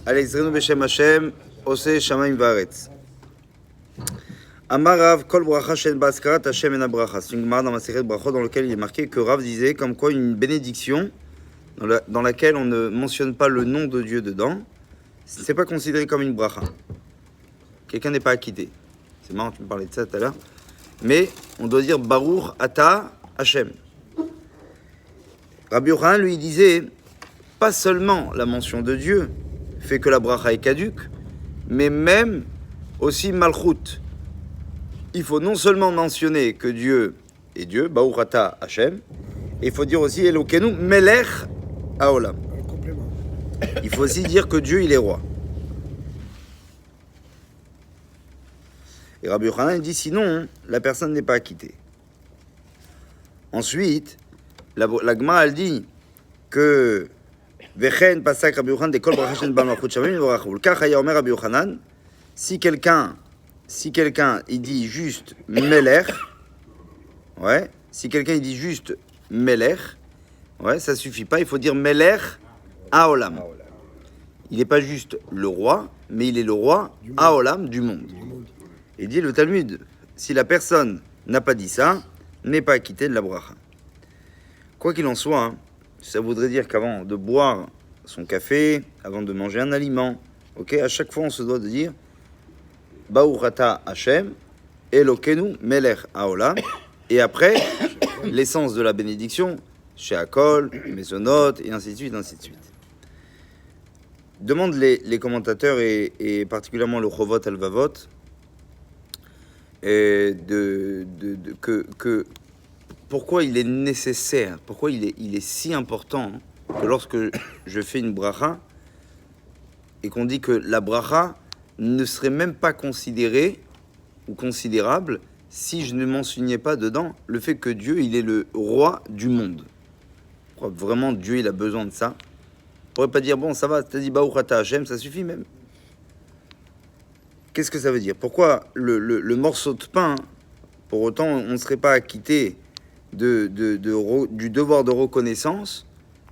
Allez, Zrenu Beshem Hashem, Ose Shamaim Varetz. Amar Rav, Kol Bracha Shen Baskarat Hashem Ena Bracha. C'est une gemara dans ma série de brachot dans lequel il est marqué que Rav disait comme quoi une bénédiction dans laquelle on ne mentionne pas le nom de Dieu dedans, c'est pas considéré comme une bracha. Quelqu'un n'est pas acquitté. C'est marrant, tu me parlais de ça tout à l'heure. Mais on doit dire Baruch Ata Hashem. Rabbi Yochanan lui disait pas seulement la mention de Dieu fait que la bracha est caduque, mais même aussi Malchut. Il faut non seulement mentionner que Dieu est Dieu, Baruch Ata Hashem, et il faut dire aussi Elokenu Melech Haolam. Il faut aussi dire que Dieu il est roi. Et Rabbi Yochanan dit sinon la personne n'est pas acquittée. Ensuite, la Gemara elle dit que Vechen pasak Rabbi Yochanan de kol bracha shen bal malchut shamim yvorachul. Kach haya omer Rabbi Yochanan, si quelqu'un il dit juste Melech, ouais, si quelqu'un il dit juste Melech, ouais, ça suffit pas, il faut dire Melech Haolam. Il n'est pas juste le roi, mais il est le roi Haolam du monde. Et dit le Talmud, si la personne n'a pas dit ça, n'est pas acquitté de la bracha. Quoi qu'il en soit, hein, ça voudrait dire qu'avant de boire son café, avant de manger un aliment, ok, à chaque fois on se doit de dire Baruch Ata Hashem, Elokenu Melech Haolam, et après l'essence de la bénédiction, Sheakol, Mezonot, et ainsi de suite, ainsi de suite. Demandent les commentateurs et particulièrement le Chovot Alvavot que pourquoi il est nécessaire, pourquoi il est si important que lorsque je fais une bracha et qu'on dit que la bracha ne serait même pas considérée ou considérable si je ne mentionnais pas dedans le fait que Dieu il est le roi du monde. Pourquoi vraiment Dieu il a besoin de ça? On pourrait pas dire bon ça va, t'as dit Baruch Ata Hashem, ça suffit même. Qu'est-ce que ça veut dire? Pourquoi le morceau de pain, pour autant, on ne serait pas acquitté du devoir de reconnaissance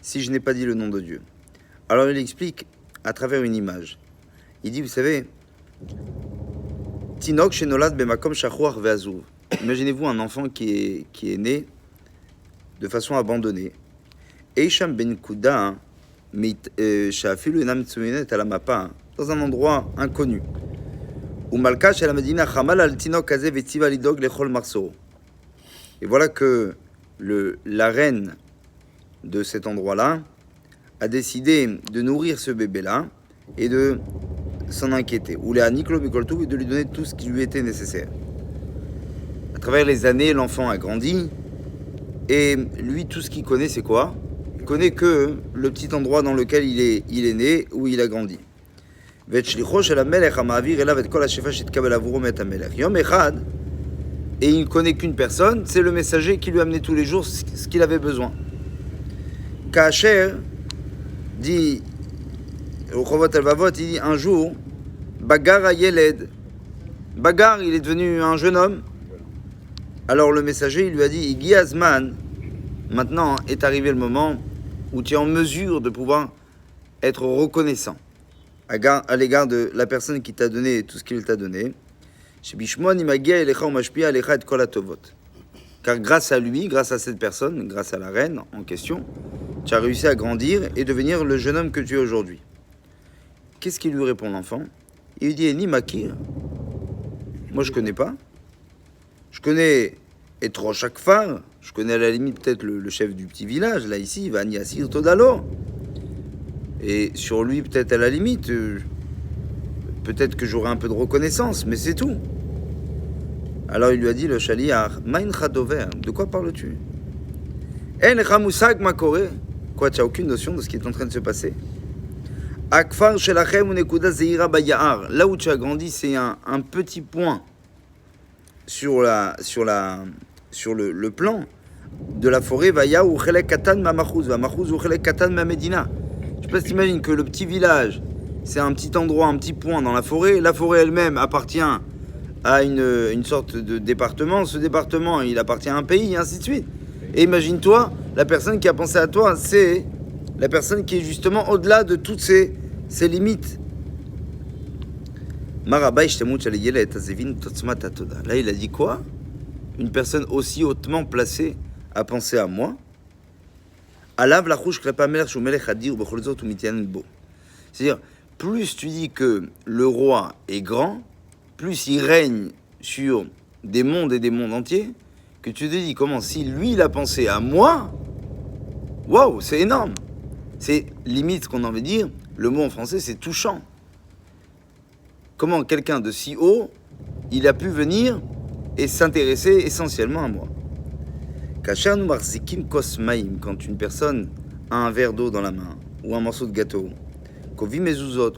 si je n'ai pas dit le nom de Dieu? Alors il explique à travers une image. Il dit, vous savez, Tinok shenolad bemakom shachuach ve'azuv. Imaginez-vous un enfant qui est né de façon abandonnée. Eisham ben kuda shafilu enam tsumenet alamapa, dans un endroit inconnu. Et voilà que la reine de cet endroit-là a décidé de nourrir ce bébé-là et de s'en inquiéter. Ou et de lui donner tout ce qui lui était nécessaire. À travers les années, l'enfant a grandi et lui, tout ce qu'il connaît, c'est quoi? Il connaît que le petit endroit dans lequel il est né, où il a grandi. Et il ne connaît qu'une personne, c'est le messager qui lui amenait tous les jours ce qu'il avait besoin. Kacher dit, au Chovot Alvavot, il dit un jour, Bagar a Yeled. Bagar, il est devenu un jeune homme. Alors le messager, il lui a dit, Igi Azman, maintenant est arrivé le moment où tu es en mesure de pouvoir être reconnaissant à l'égard de la personne qui t'a donné tout ce qu'il t'a donné. Car grâce à lui, grâce à cette personne, grâce à la reine en question, tu as réussi à grandir et devenir le jeune homme que tu es aujourd'hui. Qu'est-ce qu'il lui répond l'enfant? Il lui dit, Ni Makir. Moi je connais pas. Je connais Etrosh Akfar. Je connais à la limite peut-être le chef du petit village, là ici, Vani Asir Todalo. Et sur lui, peut-être à la limite, peut-être que j'aurai un peu de reconnaissance, mais c'est tout. Alors il lui a dit, le Shaliach, Main Chadover, de quoi parles-tu? En Chamusag Makore. Quoi, tu n'as aucune notion de ce qui est en train de se passer? Akfar Shelachem Unekuda Zeira Bayahar. Là où tu as grandi, c'est un petit point sur le plan de la forêt. Vaya ou Chelek Katan Mamachuz, Mamachuz ou Chelek Katan Mamedina. Je sais pas si t'imagines que le petit village, c'est un petit endroit, un petit point dans la forêt. La forêt elle-même appartient à une sorte de département. Ce département, il appartient à un pays, et ainsi de suite. Et imagine-toi, la personne qui a pensé à toi, c'est la personne qui est justement au-delà de toutes ces C'est limite. Là, il a dit quoi? Une personne aussi hautement placée à penser à moi. C'est-à-dire, plus tu dis que le roi est grand, plus il règne sur des mondes et des mondes entiers, que tu te dis comment si lui il a pensé à moi, waouh, c'est énorme. C'est limite ce qu'on a envie de dire, le mot en français c'est touchant. Comment quelqu'un de si haut, il a pu venir et s'intéresser essentiellement à moi. Quand une personne a un verre d'eau dans la main, ou un morceau de gâteau,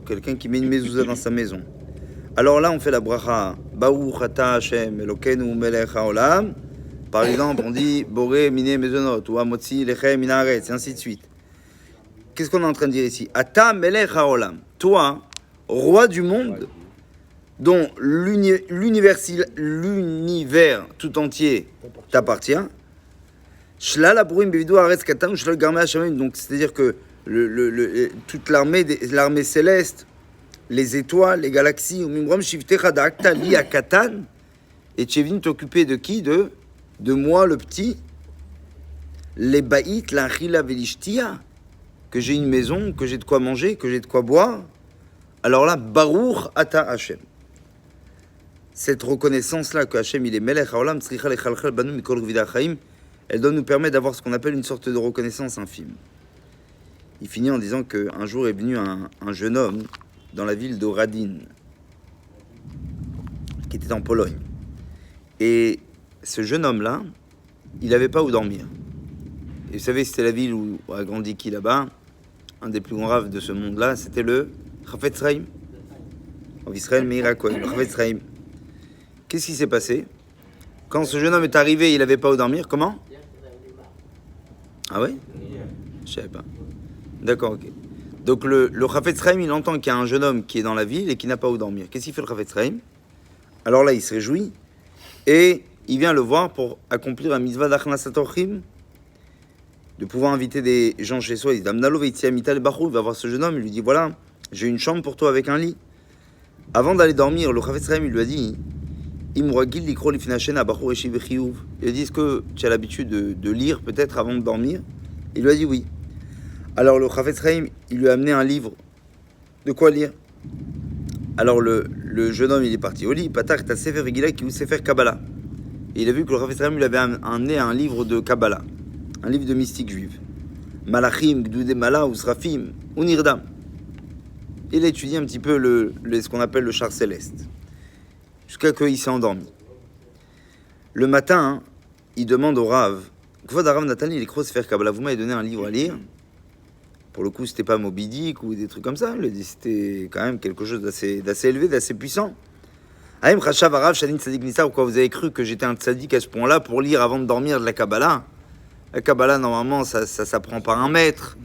quelqu'un qui met une mezouza dans sa maison, alors là on fait la bracha, Baruch ata Hashem Elokeinu melech haolam. Par exemple, on dit Boré mine mezonot, ou Amotzi lechem min haaretz, et ainsi de suite. Qu'est-ce qu'on est en train de dire ici? Ata melech haolam, toi, roi du monde, dont l'univers tout entier t'appartient. Shlal abourim bevidou haaretz katan, shlal garmei hashamim. Donc, c'est-à-dire que toute l'armée céleste, les étoiles, les galaxies, ou mimram shivtecha da'akta li akatan, et tu es venu t'occuper de qui? De moi, le petit. Les baït, la chila velishtia, que j'ai une maison, que j'ai de quoi manger, que j'ai de quoi boire. Alors là, Baruch ata Hashem. Cette reconnaissance-là que Hashem, il est melech haolam, tzricha lechalchal banu mikol gvida chaim, elle doit nous permettre d'avoir ce qu'on appelle une sorte de reconnaissance infime. Il finit en disant qu'un jour est venu un jeune homme dans la ville de Radin, qui était en Pologne. Et ce jeune homme-là, il n'avait pas où dormir. Et vous savez, c'était la ville où a grandi qui là-bas? Un des plus grands raves de ce monde-là, c'était le Chafetz Chaim. En Israël, Meir HaKohen, le Chafetz Chaim. Qu'est-ce qui s'est passé? Quand ce jeune homme est arrivé, il n'avait pas où dormir. Comment? Ah ouais? Je savais pas. D'accord, ok. Donc le Chafetz Chaim, il entend qu'il y a un jeune homme qui est dans la ville et qui n'a pas où dormir. Qu'est-ce qu'il fait le Chafetz Chaim? Alors là, il se réjouit et il vient le voir pour accomplir la mitzvah d'Achnasat Orchim, de pouvoir inviter des gens chez soi. Il dit, Amnalo veitziam mital bachou, il va voir ce jeune homme, il lui dit, voilà, j'ai une chambre pour toi avec un lit. Avant d'aller dormir, le Chafetz Chaim, il lui a dit, Imragil likro lifnashena bachou eshi vechiyuv. Il a dit, est-ce que tu as l'habitude de lire peut-être avant de dormir? Il lui a dit oui. Alors le Chafetz Chaim, il lui a amené un livre. De quoi lire? Alors le jeune homme, il est parti au lit. Patak ta sefer Gila qui ou sefer Kabbalah. Et il a vu que le Chafetz Chaim lui avait amené un livre de Kabbalah, un livre de mystique juive. Malachim, Gdoude Mala, Usrafim, Unirdam. Il a étudié un petit peu ce qu'on appelle le char céleste, jusqu'à qu'il s'est endormi. Le matin, il demande au Rav, Kvod Rav Nathan, il écrit sefer Kabbalah, vous m'avez donné un livre à lire. Pour le coup, c'était pas Moby Dick ou des trucs comme ça. C'était quand même quelque chose d'assez élevé, d'assez puissant. Aïm Chachav Arav Shadin Tzadik Nissa, ou quoi, vous avez cru que j'étais un tzadik à ce point-là pour lire avant de dormir de la Kabbalah? La Kabbalah, normalement, ça s'apprend par un maître.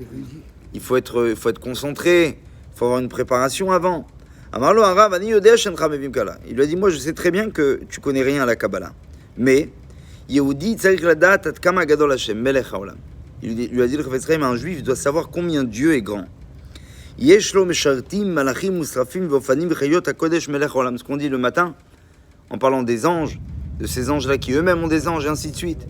Il faut être concentré. Il faut avoir une préparation avant. Amarlo Arav Ani Yodea Shencha Mevim Kala. Il lui a dit, moi, je sais très bien que tu connais rien à la Kabbalah. Mais, Yehudi Tzarich Ladat At Kama Gadol Hashem Melech Haolam. Il lui a dit, le Chafetz Chaim, un juif doit savoir combien Dieu est grand. Yeshlo Meshartim Malachim Usrafim Vofanim Chayot HaKodesh Melech Haolam. Ce qu'on dit le matin, en parlant des anges, de ces anges-là qui eux-mêmes ont des anges, et ainsi de suite.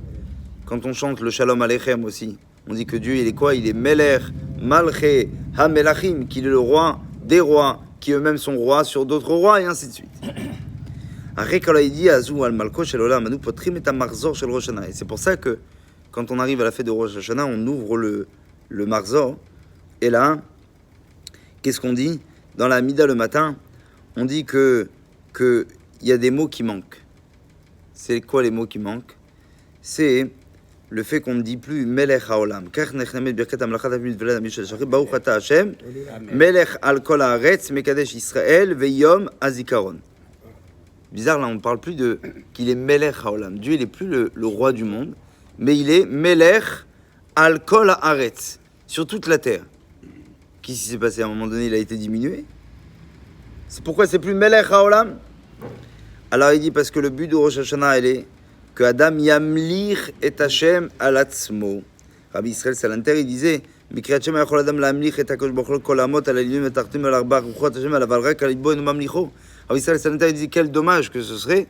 Quand on chante le Shalom Aleichem aussi, on dit que Dieu, il est quoi? Il est Melech, Malché, HaMelachim, qu'il est le roi des rois, qui eux-mêmes sont rois sur d'autres rois, et ainsi de suite. Et c'est pour ça que quand on arrive à la fête de Rosh Hashanah, on ouvre le Marzor, et là, qu'est-ce qu'on dit? Dans la Mida le matin, on dit que y a des mots qui manquent. C'est quoi les mots qui manquent? C'est le fait qu'on ne dit plus Melech Haolam. Baruch ata Hashem, Melech al kol haaretz, Mekadesh Israël, Veyom Azikaron. Bizarre, là, on ne parle plus de qu'il est Melech Haolam. Dieu, il n'est plus le roi du monde, mais il est Melech al kol haaretz, sur toute la terre. Qu'est-ce qui s'est passé? À un moment donné, il a été diminué. C'est pourquoi c'est plus Melech Haolam? Alors il dit parce que le but de Rosh Hashanah, elle est que Adam yamlich et Hashem alatzmo. Rabbi Israël Salanter, il disait בקריאת שמע יכול אדם להמליך את הקדוש ברוך הוא כל העמות על העליונים ותחתים על ארבע רוחות השם אבל רק על ליבו אינו ממליכו. Alors Israël Sanita dit quel dommage que ce serait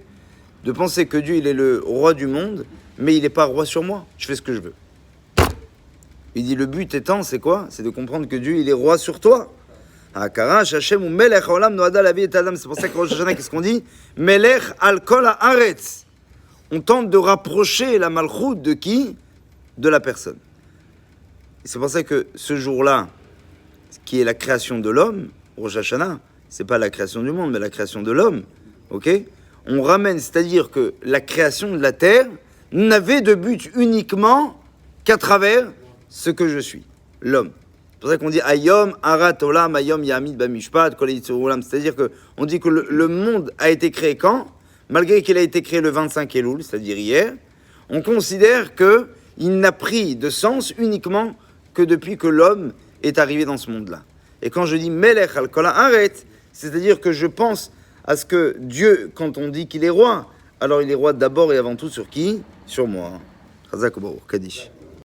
de penser que Dieu il est le roi du monde, mais il n'est pas roi sur moi. Je fais ce que je veux. Il dit le but étant, c'est quoi? C'est de comprendre que Dieu il est roi sur toi. Hakarash Hashem ou Melech Haolam Noada la vie et Adam. C'est pour ça que Rosh Hashanah, qu'est-ce qu'on dit? Melech al kol haaretz. On tente de rapprocher la malchoute de qui? De la personne. Et c'est pour ça que ce jour-là, qui est la création de l'homme, Rosh Hashanah, c'est pas la création du monde, mais la création de l'homme, ok? On ramène, c'est-à-dire que la création de la terre n'avait de but uniquement qu'à travers ce que je suis, l'homme. C'est pour ça qu'on dit Ayom Arat Olam, Ayom Yamid Bamishpat, Kol Yitzur Olam. C'est-à-dire qu'on dit que le monde a été créé quand? Malgré qu'il a été créé le 25 Elul, c'est-à-dire hier, on considère qu'il n'a pris de sens uniquement que depuis que l'homme est arrivé dans ce monde-là. Et quand je dis Melech al Kol Haaretz, c'est-à-dire que je pense à ce que Dieu, quand on dit qu'il est roi, alors il est roi d'abord et avant tout sur qui? Sur moi. Chazak U'Baruch, Kaddish.